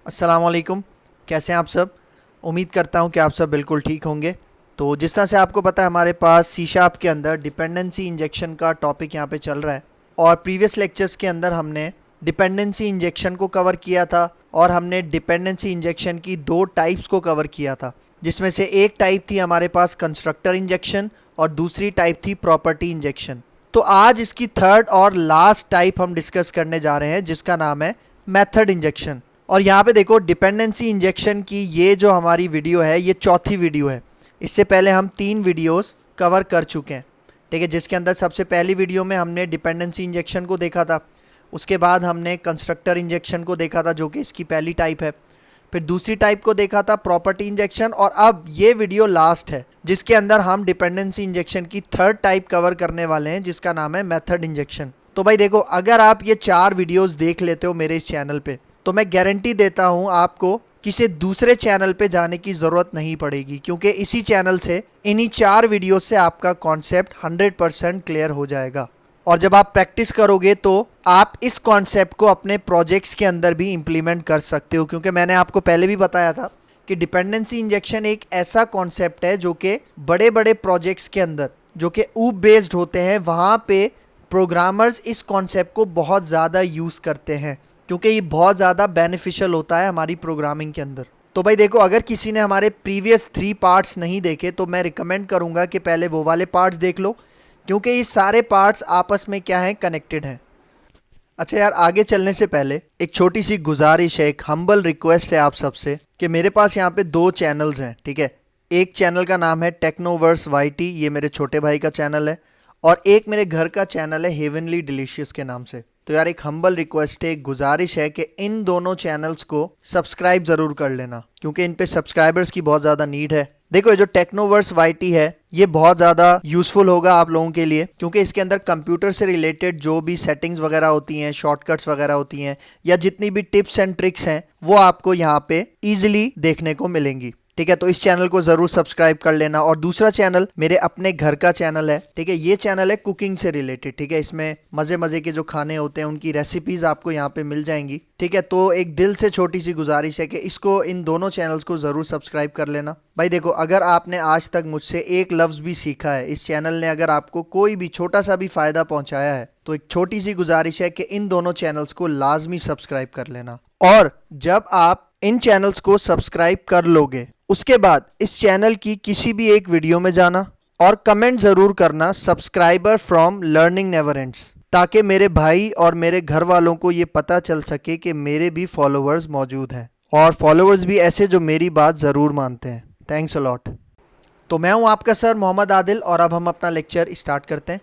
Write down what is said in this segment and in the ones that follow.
अस्सलाम वालेकुम। कैसे हैं आप सब? उम्मीद करता हूं कि आप सब बिल्कुल ठीक होंगे। तो जिस तरह से आपको पता है हमारे पास सी शार्प के अंदर डिपेंडेंसी इंजेक्शन का टॉपिक यहाँ पे चल रहा है और प्रीवियस लेक्चर्स के अंदर हमने डिपेंडेंसी इंजेक्शन को कवर किया था और हमने डिपेंडेंसी इंजेक्शन की दो टाइप्स को कवर किया था, जिसमें से एक टाइप थी हमारे पास कंस्ट्रक्टर इंजेक्शन और दूसरी टाइप थी प्रॉपर्टी इंजेक्शन। तो आज इसकी थर्ड और लास्ट टाइप हम डिस्कस करने जा रहे हैं जिसका नाम है मेथड इंजेक्शन। और यहाँ पे देखो डिपेंडेंसी इंजेक्शन की ये जो हमारी वीडियो है ये चौथी वीडियो है। इससे पहले हम 3 वीडियोस कवर कर चुके हैं, ठीक है, जिसके अंदर सबसे पहली वीडियो में हमने डिपेंडेंसी इंजेक्शन को देखा था, उसके बाद हमने कंस्ट्रक्टर इंजेक्शन को देखा था जो कि इसकी पहली टाइप है, फिर दूसरी टाइप को देखा था प्रॉपर्टी इंजेक्शन, और अब ये वीडियो लास्ट है जिसके अंदर हम डिपेंडेंसी इंजेक्शन की थर्ड टाइप कवर करने वाले हैं जिसका नाम है मेथड इंजेक्शन। तो भाई देखो, अगर आप ये 4 वीडियोस देख लेते हो मेरे इस चैनल पे तो मैं गारंटी देता हूँ आपको किसी दूसरे चैनल पे जाने की ज़रूरत नहीं पड़ेगी, क्योंकि इसी चैनल से इन्हीं 4 वीडियो से आपका कॉन्सेप्ट 100% क्लियर हो जाएगा। और जब आप प्रैक्टिस करोगे तो आप इस कॉन्सेप्ट को अपने प्रोजेक्ट्स के अंदर भी इम्प्लीमेंट कर सकते हो, क्योंकि मैंने आपको पहले भी बताया था कि डिपेंडेंसी इंजेक्शन एक ऐसा कॉन्सेप्ट है जो कि बड़े बड़े प्रोजेक्ट्स के अंदर जो कि ऊप बेस्ड होते हैं वहाँ पे प्रोग्रामर्स इस कॉन्सेप्ट को बहुत ज़्यादा यूज़ करते हैं, क्योंकि ये बहुत ज़्यादा बेनिफिशियल होता है हमारी प्रोग्रामिंग के अंदर। तो भाई देखो, अगर किसी ने हमारे प्रीवियस 3 पार्ट्स नहीं देखे तो मैं रिकमेंड करूँगा कि पहले वो वाले पार्ट्स देख लो, क्योंकि ये सारे पार्ट्स आपस में क्या हैं, कनेक्टेड हैं। अच्छा यार, आगे चलने से पहले एक छोटी सी गुजारिश है, एक हम्बल रिक्वेस्ट है आप सबसे कि मेरे पास यहाँ पे 2 चैनल्स हैं, ठीक है। एक चैनल का नाम है टेक्नोवर्स वाईटी, ये मेरे छोटे भाई का चैनल है, और एक मेरे घर का चैनल है हेवनली डिलीशियस के नाम से। तो यार एक हम्बल रिक्वेस्ट है, एक गुजारिश है कि इन दोनों चैनल्स को सब्सक्राइब ज़रूर कर लेना, क्योंकि इन पे सब्सक्राइबर्स की बहुत ज़्यादा नीड है। देखो, ये जो टेक्नोवर्स वाईटी है ये बहुत ज़्यादा यूज़फुल होगा आप लोगों के लिए, क्योंकि इसके अंदर कंप्यूटर से रिलेटेड जो भी सेटिंग्स वगैरह होती हैं, शॉर्टकट्स वगैरह होती हैं, या जितनी भी टिप्स एंड ट्रिक्स हैं वो आपको यहाँ पे ईजिली देखने को मिलेंगी, ठीक है। तो इस चैनल को जरूर सब्सक्राइब कर लेना। और दूसरा चैनल मेरे अपने घर का चैनल है, ठीक है। ये चैनल है कुकिंग से रिलेटेड, ठीक है। इसमें मजे मजे के जो खाने होते हैं उनकी रेसिपीज आपको यहाँ पे मिल जाएंगी, ठीक है। तो एक दिल से छोटी सी गुजारिश है कि इसको, इन दोनों चैनल्स को जरूर सब्सक्राइब कर लेना। भाई देखो, अगर आपने आज तक मुझसे एक लफ्ज भी सीखा है, इस चैनल ने अगर आपको कोई भी छोटा सा भी फायदा पहुंचाया है, तो एक छोटी सी गुजारिश है कि इन दोनों चैनल्स को लाजमी सब्सक्राइब कर लेना। और जब आप इन चैनल्स को सब्सक्राइब कर लोगे उसके बाद इस चैनल की किसी भी एक वीडियो में जाना और कमेंट ज़रूर करना subscriber from learning never ends, ताकि मेरे भाई और मेरे घर वालों को ये पता चल सके कि मेरे भी फॉलोअर्स मौजूद हैं, और फॉलोअर्स भी ऐसे जो मेरी बात ज़रूर मानते हैं। Thanks a lot. तो मैं हूँ आपका सर मोहम्मद आदिल, और अब हम अपना लेक्चर स्टार्ट करते हैं।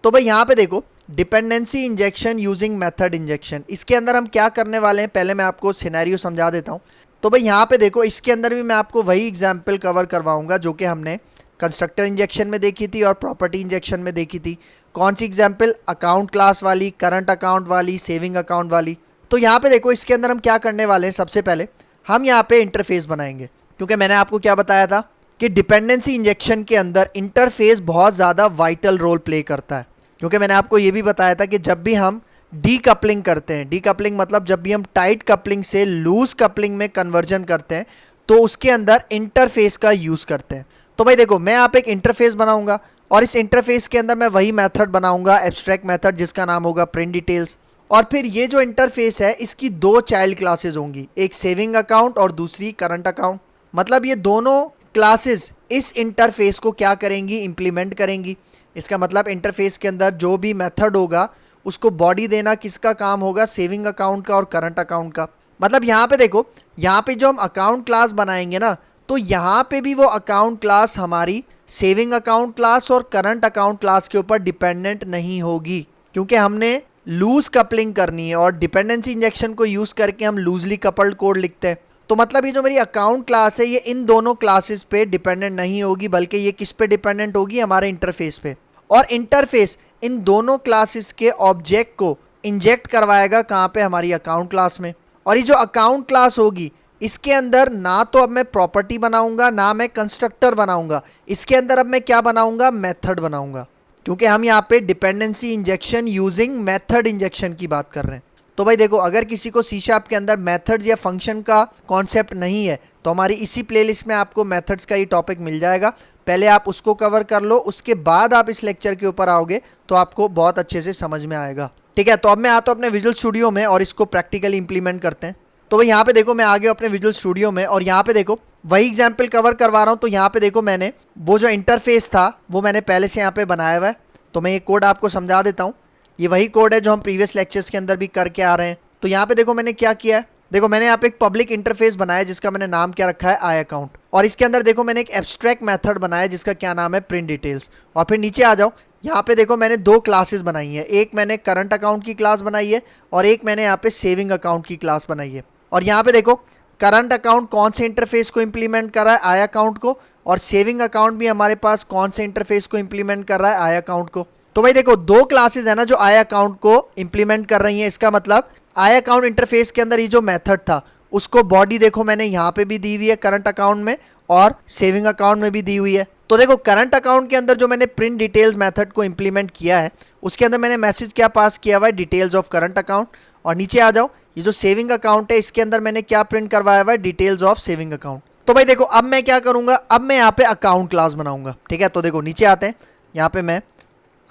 तो भाई यहाँ पे देखो, dependency injection using method injection, इसके अंदर हम क्या करने वाले हैं, पहले मैं आपको सिनेरियो समझा देता हूँ। तो भाई यहाँ पे देखो, इसके अंदर भी मैं आपको वही एग्जाम्पल कवर करवाऊंगा जो कि हमने कंस्ट्रक्टर इंजेक्शन में देखी थी और प्रॉपर्टी इंजेक्शन में देखी थी। कौन सी एग्जाम्पल? अकाउंट क्लास वाली, करंट अकाउंट वाली, सेविंग अकाउंट वाली। तो यहाँ पे देखो, इसके अंदर हम क्या करने वाले हैं, सबसे पहले हम यहाँ पे इंटरफेस बनाएंगे, क्योंकि मैंने आपको क्या बताया था कि डिपेंडेंसी इंजेक्शन के अंदर इंटरफेस बहुत ज़्यादा वाइटल रोल प्ले करता है। क्योंकि मैंने आपको ये भी बताया था कि जब भी हम डीकपलिंग करते हैं, डीकपलिंग मतलब जब भी हम टाइट कपलिंग से लूज कपलिंग में कन्वर्जन करते हैं, तो उसके अंदर इंटरफेस का यूज़ करते हैं। तो भाई देखो, मैं यहाँ पे एक इंटरफेस बनाऊंगा और इस इंटरफेस के अंदर मैं वही मेथड बनाऊंगा, एब्स्ट्रैक्ट मेथड, जिसका नाम होगा प्रिंट डिटेल्स। और फिर ये जो इंटरफेस है इसकी 2 चाइल्ड क्लासेज होंगी, एक सेविंग अकाउंट और दूसरी करंट अकाउंट। मतलब ये दोनों क्लासेस इस इंटरफेस को क्या करेंगी, इंप्लीमेंट करेंगी। इसका मतलब इंटरफेस के अंदर जो भी मेथड होगा उसको बॉडी देना किसका काम होगा, सेविंग अकाउंट का और करंट अकाउंट का। मतलब यहाँ पे देखो, यहाँ पे जो हम अकाउंट क्लास बनाएंगे ना, तो यहाँ पे भी वो अकाउंट क्लास हमारी सेविंग अकाउंट क्लास और करंट अकाउंट क्लास के ऊपर डिपेंडेंट नहीं होगी, क्योंकि हमने लूज कपलिंग करनी है और डिपेंडेंसी इंजेक्शन को यूज़ करके हम लूजली कपल्ड कोड लिखते हैं। तो मतलब ये जो मेरी अकाउंट क्लास है ये इन दोनों क्लासेस पे डिपेंडेंट नहीं होगी, बल्कि ये किस पे डिपेंडेंट होगी, हमारे इंटरफेस पे। और इंटरफेस इन दोनों क्लासेस के ऑब्जेक्ट को इंजेक्ट करवाएगा कहाँ पे, हमारी अकाउंट क्लास में। और ये जो अकाउंट क्लास होगी इसके अंदर ना तो अब मैं प्रॉपर्टी बनाऊंगा ना मैं कंस्ट्रक्टर बनाऊंगा, इसके अंदर अब मैं क्या बनाऊंगा, मेथड बनाऊंगा, क्योंकि हम यहाँ पे dependency injection using method injection की बात कर रहे हैं। तो भाई देखो, अगर किसी को सी शार्प के अंदर मेथड्स या फंक्शन का कॉन्सेप्ट नहीं है तो हमारी इसी प्लेलिस्ट में आपको मेथड्स का ये टॉपिक मिल जाएगा। पहले आप उसको कवर कर लो, उसके बाद आप इस लेक्चर के ऊपर आओगे तो आपको बहुत अच्छे से समझ में आएगा। ठीक है, तो अब मैं आता हूँ अपने विजुअल स्टूडियो में और इसको प्रैक्टिकली इंप्लीमेंट करते हैं। तो भाई यहाँ पे देखो, मैं आ गया अपने विजुअल स्टूडियो में और यहाँ पे देखो वही एग्जाम्पल कवर करवा रहा हूँ। तो यहाँ पे देखो, मैंने वो जो इंटरफेस था वो मैंने पहले से यहाँ पे बनाया हुआ है। तो मैं ये कोड आपको समझा देता हूँ। ये वही कोड है जो हम प्रीवियस लेक्चर्स के अंदर भी करके आ रहे हैं। तो यहाँ पे देखो मैंने क्या किया है, देखो मैंने यहाँ पे एक पब्लिक इंटरफेस बनाया जिसका मैंने नाम क्या रखा है, आई अकाउंट। और इसके अंदर देखो मैंने एक एब्स्ट्रैक्ट मेथड बनाया जिसका क्या नाम है, प्रिंट डिटेल्स। और फिर नीचे आ जाओ, यहाँ पे देखो मैंने दो क्लासेस बनाई है, एक मैंने करंट अकाउंट की क्लास बनाई है और एक मैंने यहाँ पे सेविंग अकाउंट की क्लास बनाई है। और यहाँ पे देखो करंट अकाउंट कौन से इंटरफेस को इंप्लीमेंट कर रहा है, आई अकाउंट को, और सेविंग अकाउंट भी हमारे पास कौन से इंटरफेस को इंप्लीमेंट कर रहा है, आई अकाउंट को। तो भाई देखो दो क्लासेस है ना जो आई अकाउंट को इंप्लीमेंट कर रही हैं। इसका मतलब आई अकाउंट इंटरफेस के अंदर ये जो मेथड था उसको बॉडी देखो मैंने यहाँ पे भी दी हुई है करंट अकाउंट में और सेविंग अकाउंट में भी दी हुई है। तो देखो करंट अकाउंट के अंदर जो मैंने प्रिंट डिटेल्स मेथड को इंप्लीमेंट किया है उसके अंदर मैंने मैसेज क्या पास किया हुआ है, डिटेल्स ऑफ करंट अकाउंट। और नीचे आ जाओ, ये जो सेविंग अकाउंट है इसके अंदर मैंने क्या प्रिंट करवाया हुआ है, डिटेल्स ऑफ सेविंग अकाउंट। तो भाई देखो अब मैं क्या करूंगा, अब मैं यहाँ पे अकाउंट क्लास बनाऊंगा। ठीक है, तो देखो नीचे आते हैं, यहाँ पे मैं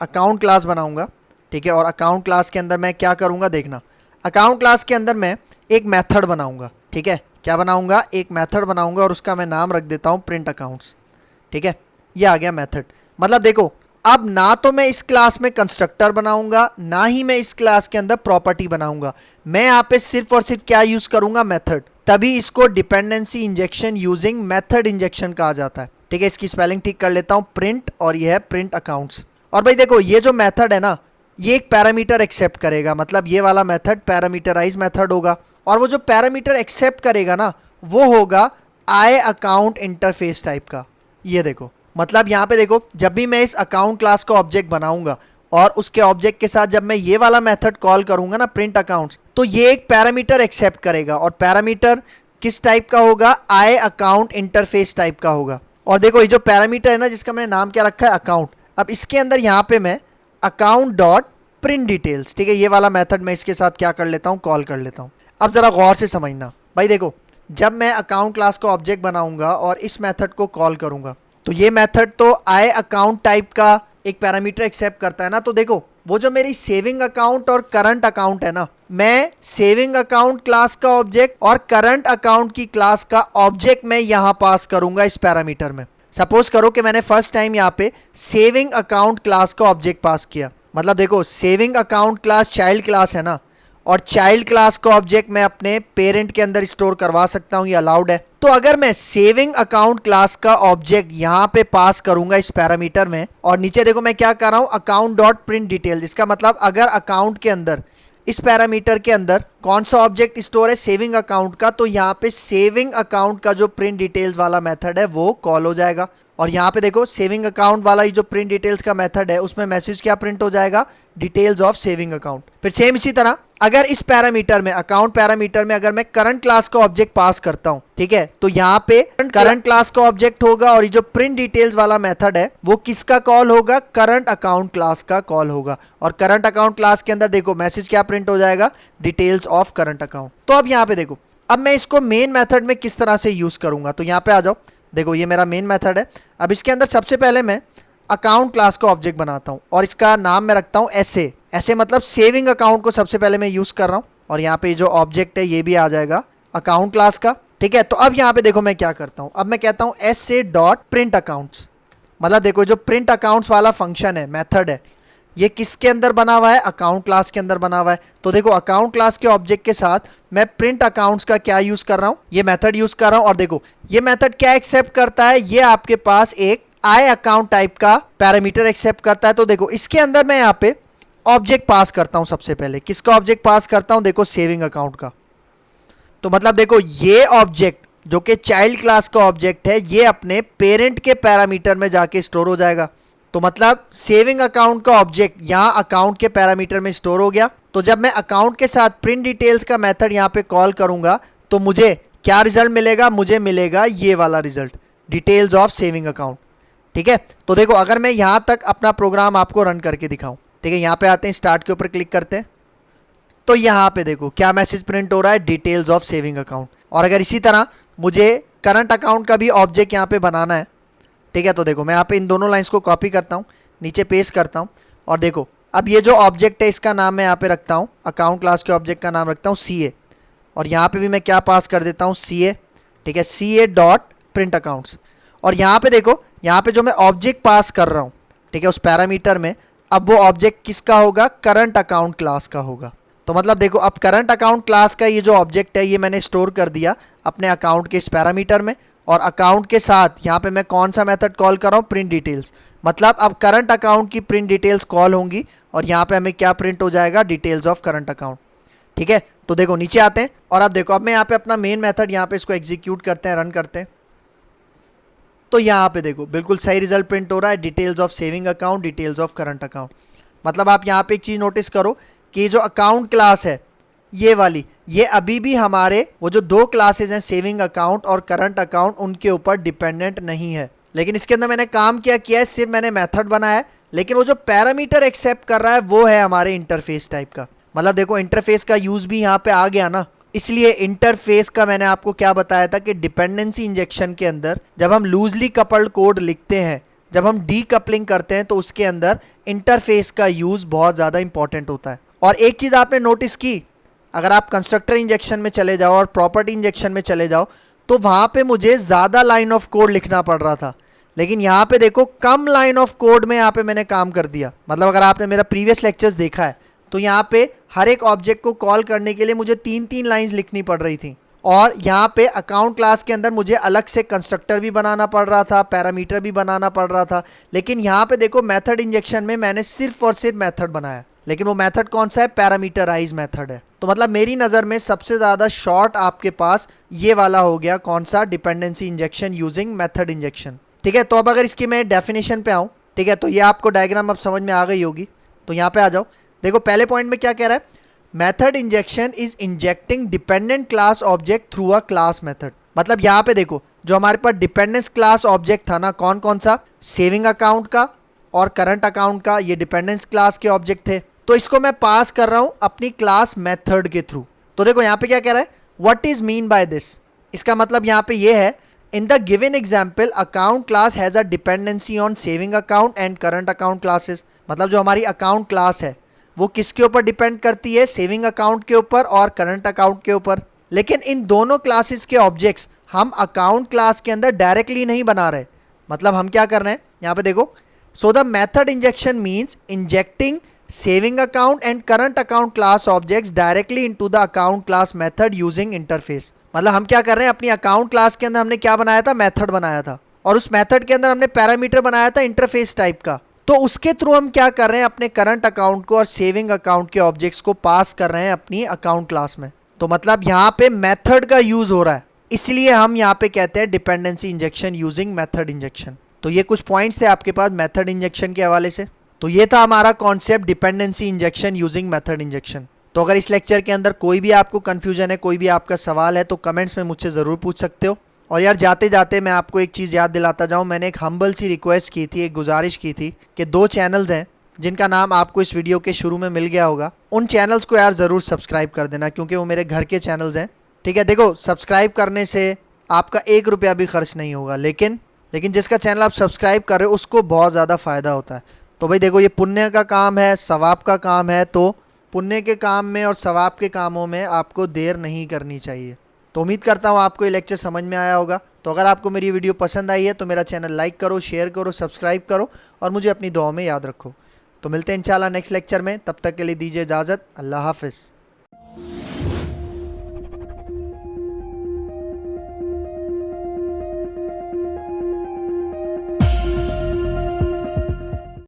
अकाउंट क्लास बनाऊंगा। ठीक है, और अकाउंट क्लास के अंदर मैं क्या करूंगा, देखना अकाउंट क्लास के अंदर मैं एक मेथड बनाऊंगा। ठीक है, क्या बनाऊंगा, एक मेथड बनाऊंगा और उसका मैं नाम रख देता हूं प्रिंट अकाउंट्स। ठीक है, ये आ गया मेथड। मतलब देखो अब ना तो मैं इस क्लास में कंस्ट्रक्टर बनाऊंगा ना ही मैं इस क्लास के अंदर प्रॉपर्टी बनाऊंगा, मैं यहाँ पे सिर्फ और सिर्फ क्या यूज करूंगा, मेथड। तभी इसको dependency injection using method injection कहा जाता है। ठीक है, इसकी स्पेलिंग ठीक कर लेता हूँ, प्रिंट, और ये है प्रिंट अकाउंट्स। और भाई देखो ये जो मेथड है ना ये एक पैरामीटर एक्सेप्ट करेगा, मतलब ये वाला मेथड पैरामीटराइज मेथड होगा। और वो जो पैरामीटर एक्सेप्ट करेगा ना वो होगा आई अकाउंट इंटरफेस टाइप का। ये देखो, मतलब यहाँ पे देखो जब भी मैं इस अकाउंट क्लास का ऑब्जेक्ट बनाऊंगा और उसके ऑब्जेक्ट के साथ जब मैं ये वाला मेथड कॉल करूंगा ना प्रिंट अकाउंट्स, तो ये एक पैरामीटर एक्सेप्ट करेगा। और पैरामीटर किस टाइप का होगा, आई अकाउंट इंटरफेस टाइप का होगा। और देखो ये जो पैरामीटर है ना जिसका मैंने नाम क्या रखा है, अकाउंट, अब इसके अंदर यहाँ पे मैं अकाउंट डॉट प्रिंट डिटेल्स, ठीक है, ये वाला मेथड मैं इसके साथ क्या कर लेता हूँ, कॉल कर लेता हूँ। अब जरा गौर से समझना भाई, देखो जब मैं अकाउंट क्लास का ऑब्जेक्ट बनाऊंगा और इस मेथड को कॉल करूंगा तो ये मेथड तो आई अकाउंट टाइप का एक पैरामीटर एक्सेप्ट करता है ना। तो देखो वो जो मेरी सेविंग अकाउंट और करंट अकाउंट है ना, मैं सेविंग अकाउंट क्लास का ऑब्जेक्ट और करंट अकाउंट की क्लास का ऑब्जेक्ट मैं यहां पास करूंगा इस पैरामीटर में। सपोज करो कि मैंने फर्स्ट टाइम यहाँ पे सेविंग अकाउंट क्लास का ऑब्जेक्ट पास किया, मतलब देखो saving account class child class है ना, और चाइल्ड क्लास का ऑब्जेक्ट मैं अपने पेरेंट के अंदर स्टोर करवा सकता हूं, ये अलाउड है। तो अगर मैं सेविंग अकाउंट क्लास का ऑब्जेक्ट यहां पे पास करूंगा इस पैरामीटर में, और नीचे देखो मैं क्या कर रहा हूं, अकाउंट डॉट प्रिंट डिटेल, जिसका मतलब अगर अकाउंट के अंदर इस पैरामीटर के अंदर कौन सा ऑब्जेक्ट स्टोर है, सेविंग अकाउंट का, तो यहाँ पे सेविंग अकाउंट का जो प्रिंट डिटेल्स वाला मेथड है वो कॉल हो जाएगा। और यहाँ पे देखो सेविंग अकाउंट वाला ये जो प्रिंट डिटेल्स का मेथड है उसमें मैसेज क्या प्रिंट हो जाएगा, डिटेल्स ऑफ सेविंग अकाउंट। फिर सेम इसी तरह अगर इस पैरामीटर में अकाउंट पैरामीटर में अगर मैं करंट क्लास का ऑब्जेक्ट पास करता हूं, ठीक है, तो यहाँ पे करंट क्लास का ऑब्जेक्ट होगा और ये जो प्रिंट डिटेल्स वाला मेथड है वो किसका कॉल होगा, करंट अकाउंट क्लास का कॉल होगा। और करंट अकाउंट क्लास के अंदर देखो मैसेज क्या प्रिंट हो जाएगा, डिटेल्स ऑफ करंट अकाउंट। तो अब यहाँ पे देखो अब मैं इसको मेन मेथड में किस तरह से यूज करूंगा, तो यहाँ पे आ जाओ, देखो ये मेरा मेन मेथड है। अब इसके अंदर सबसे पहले मैं अकाउंट क्लास का ऑब्जेक्ट बनाता हूं और इसका नाम मैं रखता हूं ऐसे, ऐसे मतलब सेविंग अकाउंट को सबसे पहले मैं यूज कर रहा हूं। और यहाँ पे जो ऑब्जेक्ट है ये भी आ जाएगा अकाउंट क्लास का, ठीक है। तो अब यहाँ पे देखो मैं क्या करता हूं, अब मैं कहता हूं ऐसे डॉट प्रिंट अकाउंट्स, मतलब देखो जो प्रिंट अकाउंट्स वाला फंक्शन है, मेथड है, ये किसके अंदर बना हुआ है, अकाउंट क्लास के अंदर बना हुआ है। तो देखो अकाउंट क्लास के ऑब्जेक्ट के साथ मैं प्रिंट अकाउंट्स का क्या यूज कर रहा हूं, ये मेथड यूज कर रहा हूं। और देखो ये मेथड क्या एक्सेप्ट करता है, ये आपके पास एक आई अकाउंट टाइप का पैरामीटर एक्सेप्ट करता है। तो देखो इसके अंदर मैं यहाँ पे ऑब्जेक्ट पास करता हूं, सबसे पहले किसका ऑब्जेक्ट पास करता हूं, देखो सेविंग अकाउंट का। तो मतलब देखो ये ऑब्जेक्ट जो कि चाइल्ड क्लास का ऑब्जेक्ट है ये अपने पेरेंट के पैरामीटर में जाके स्टोर हो जाएगा। तो मतलब सेविंग अकाउंट का ऑब्जेक्ट यहाँ अकाउंट के पैरामीटर में स्टोर हो गया। तो जब मैं अकाउंट के साथ प्रिंट डिटेल्स का मेथड यहाँ पे कॉल करूंगा तो मुझे क्या रिजल्ट मिलेगा, मुझे मिलेगा ये वाला result, details of saving account. ठीक है, तो देखो अगर मैं यहाँ तक अपना प्रोग्राम आपको रन करके दिखाऊं, ठीक है, यहाँ पे आते हैं, स्टार्ट के ऊपर क्लिक करते हैं, तो यहाँ पे देखो क्या मैसेज प्रिंट हो रहा है, डिटेल्स ऑफ सेविंग अकाउंट। और अगर इसी तरह मुझे करंट अकाउंट का भी ऑब्जेक्ट यहाँ पे बनाना है, ठीक है, तो देखो मैं यहाँ पे इन दोनों लाइंस को कॉपी करता हूँ, नीचे पेस्ट करता हूँ, और देखो अब ये जो ऑब्जेक्ट है इसका नाम मैं यहाँ पे रखता हूँ, अकाउंट क्लास के ऑब्जेक्ट का नाम रखता हूँ CA, और यहाँ पे भी मैं क्या पास कर देता हूँ, CA, ठीक है, CA डॉट प्रिंट अकाउंट्स। और यहाँ पे देखो, यहाँ पे जो मैं ऑब्जेक्ट पास कर रहा हूँ, ठीक है, उस पैरामीटर में, अब वो ऑब्जेक्ट किसका होगा, करंट अकाउंट क्लास का होगा। तो मतलब देखो अब करंट अकाउंट क्लास का ये जो ऑब्जेक्ट है ये मैंने स्टोर कर दिया अपने अकाउंट के इस पैरामीटर में, और अकाउंट के साथ यहाँ पे मैं कौन सा मेथड कॉल कर रहा हूँ, प्रिंट डिटेल्स। मतलब अब करंट अकाउंट की प्रिंट डिटेल्स कॉल होंगी, और यहाँ पे हमें क्या प्रिंट हो जाएगा, डिटेल्स ऑफ करंट अकाउंट। ठीक है, तो देखो नीचे आते हैं, और अब देखो अब मैं यहाँ पे अपना मेन मेथड यहाँ पे इसको एग्जीक्यूट करते हैं, रन करते हैं, तो यहाँ पे देखो बिल्कुल सही रिजल्ट प्रिंट हो रहा है, details of saving account, details of current account. मतलब आप यहाँ पे एक चीज़ नोटिस करो कि जो अकाउंट क्लास है ये वाली, ये अभी भी हमारे वो जो दो क्लासेज हैं, सेविंग अकाउंट और करंट अकाउंट, उनके ऊपर डिपेंडेंट नहीं है। लेकिन इसके अंदर मैंने काम क्या किया है, सिर्फ मैंने मेथड बनाया है, लेकिन वो जो पैरामीटर एक्सेप्ट कर रहा है वो है हमारे इंटरफेस टाइप का। मतलब देखो इंटरफेस का यूज़ भी यहाँ पे आ गया ना, इसलिए इंटरफेस का मैंने आपको क्या बताया था कि डिपेंडेंसी इंजेक्शन के अंदर जब हम लूजली कपल्ड कोड लिखते हैं, जब हम डीकपलिंग करते हैं, तो उसके अंदर इंटरफेस का यूज़ बहुत ज़्यादा इंपॉर्टेंट होता है। और एक चीज़ आपने नोटिस की, अगर आप कंस्ट्रक्टर इंजेक्शन में चले जाओ और प्रॉपर्टी इंजेक्शन में चले जाओ, तो वहाँ पे मुझे ज़्यादा लाइन ऑफ कोड लिखना पड़ रहा था, लेकिन यहाँ पे देखो कम लाइन ऑफ कोड में यहाँ पे मैंने काम कर दिया। मतलब अगर आपने मेरा प्रीवियस लेक्चर्स देखा है तो यहाँ पे हर एक ऑब्जेक्ट को कॉल करने के लिए मुझे 3-3 लाइंस लिखनी पड़ रही थी, और यहाँ पे अकाउंट क्लास के अंदर मुझे अलग से कंस्ट्रक्टर भी बनाना पड़ रहा था, पैरामीटर भी बनाना पड़ रहा था। लेकिन यहाँ पे देखो मेथड इंजेक्शन में मैंने सिर्फ और सिर्फ मेथड बनाया, लेकिन वो मेथड कौन सा है, पैरामीटराइज मेथड है। तो मतलब मेरी नज़र में सबसे ज़्यादा शॉर्ट आपके पास ये वाला हो गया, कौन सा, dependency injection using method injection. ठीक है, तो अब अगर इसकी मैं डेफिनेशन पे आऊँ, ठीक है, तो ये आपको डायग्राम अब समझ में आ गई होगी, तो यहाँ पे आ जाओ। देखो पहले पॉइंट में क्या कह रहा है, method injection is injecting dependent class object through a class method. मतलब यहाँ पे देखो जो हमारे पास डिपेंडेंस क्लास ऑब्जेक्ट था ना, कौन कौन सा, सेविंग अकाउंट का और करंट अकाउंट का, ये डिपेंडेंस क्लास के ऑब्जेक्ट थे, तो इसको मैं पास कर रहा हूँ अपनी क्लास मेथड के थ्रू। तो देखो यहाँ पे क्या कह रहा है, what is mean by this, इसका मतलब यहाँ पे ये है, in the given example account class has a dependency on saving account and current account classes. मतलब जो हमारी अकाउंट क्लास है वो किसके ऊपर डिपेंड करती है, सेविंग अकाउंट के ऊपर और करंट अकाउंट के ऊपर। लेकिन इन दोनों क्लासेस के ऑब्जेक्ट्स हम अकाउंट क्लास के अंदर डायरेक्टली नहीं बना रहे। मतलब हम क्या कर रहे हैं, यहाँ पे देखो, so the method injection means injecting saving account and current account class objects directly into the account class method using interface. मतलब हम क्या कर रहे हैं, अपनी अकाउंट क्लास के अंदर हमने क्या बनाया था, मेथड बनाया था, और उस मेथड के अंदर हमने पैरामीटर बनाया था इंटरफेस टाइप का। तो उसके थ्रू हम क्या कर रहे हैं, अपने करंट अकाउंट को और सेविंग अकाउंट के ऑब्जेक्ट्स को पास कर रहे हैं अपनी अकाउंट क्लास में। तो मतलब यहाँ पे मेथड का यूज हो रहा है, इसलिए हम यहाँ पे कहते हैं dependency injection using method injection. तो ये कुछ पॉइंट्स थे आपके पास मेथड इंजेक्शन के हवाले से। तो ये था हमारा concept dependency injection using method injection. तो अगर इस लेक्चर के अंदर कोई भी आपको कन्फ्यूजन है, कोई भी आपका सवाल है, तो कमेंट्स में मुझसे ज़रूर पूछ सकते हो। और यार जाते जाते मैं आपको एक चीज़ याद दिलाता जाऊँ, मैंने एक हम्बल सी रिक्वेस्ट की थी, एक गुजारिश की थी कि 2 चैनल्स हैं जिनका नाम आपको इस वीडियो के शुरू में मिल गया होगा, उन चैनल्स को यार ज़रूर सब्सक्राइब कर देना, क्योंकि वो मेरे घर के चैनल्स हैं। ठीक है, देखो सब्सक्राइब करने से आपका 1 रुपया भी खर्च नहीं होगा, लेकिन जिसका चैनल आप सब्सक्राइब कर रहे हो उसको बहुत ज़्यादा फ़ायदा होता है। तो भाई देखो ये पुण्य का काम है, सवाब का काम है, तो पुण्य के काम में और सवाब के कामों में आपको देर नहीं करनी चाहिए। तो उम्मीद करता हूँ आपको ये लेक्चर समझ में आया होगा। तो अगर आपको मेरी वीडियो पसंद आई है तो मेरा चैनल लाइक करो, शेयर करो, सब्सक्राइब करो, और मुझे अपनी दुआ में याद रखो। तो मिलते हैं इंशाल्लाह नेक्स्ट लेक्चर में, तब तक के लिए दीजिए इजाज़त। अल्लाह हाफ़िज़।